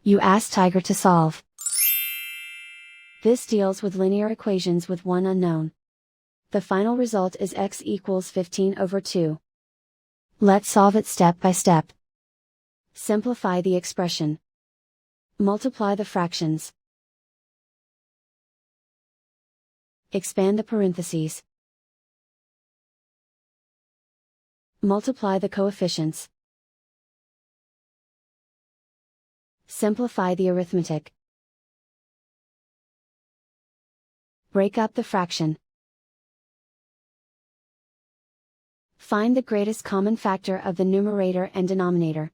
You ask Tiger to solve. This deals with linear equations with one unknown. The final result is x equals 15 over 2. Let's solve it step by step. Simplify the expression. Multiply the fractions. Expand the parentheses. Multiply the coefficients. Simplify the arithmetic. Break up the fraction. Find the greatest common factor of the numerator and denominator.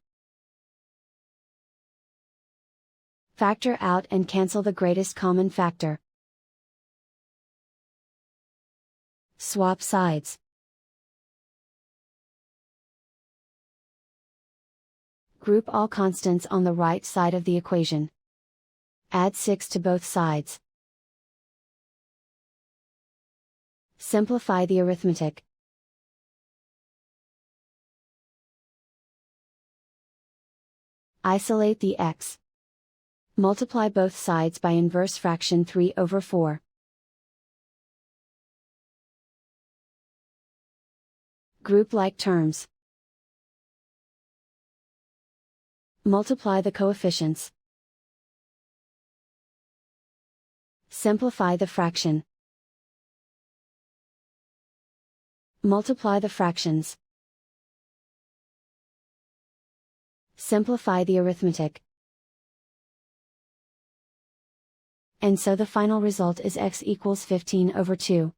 Factor out and cancel the greatest common factor. Swap sides. Group all constants on the right side of the equation. Add 6 to both sides. Simplify the arithmetic. Isolate the x. Multiply both sides by inverse fraction 3 over 4. Group like terms. Multiply the coefficients. Simplify the fraction. Multiply the fractions. Simplify the arithmetic. And so the final result is x equals 15 over 2.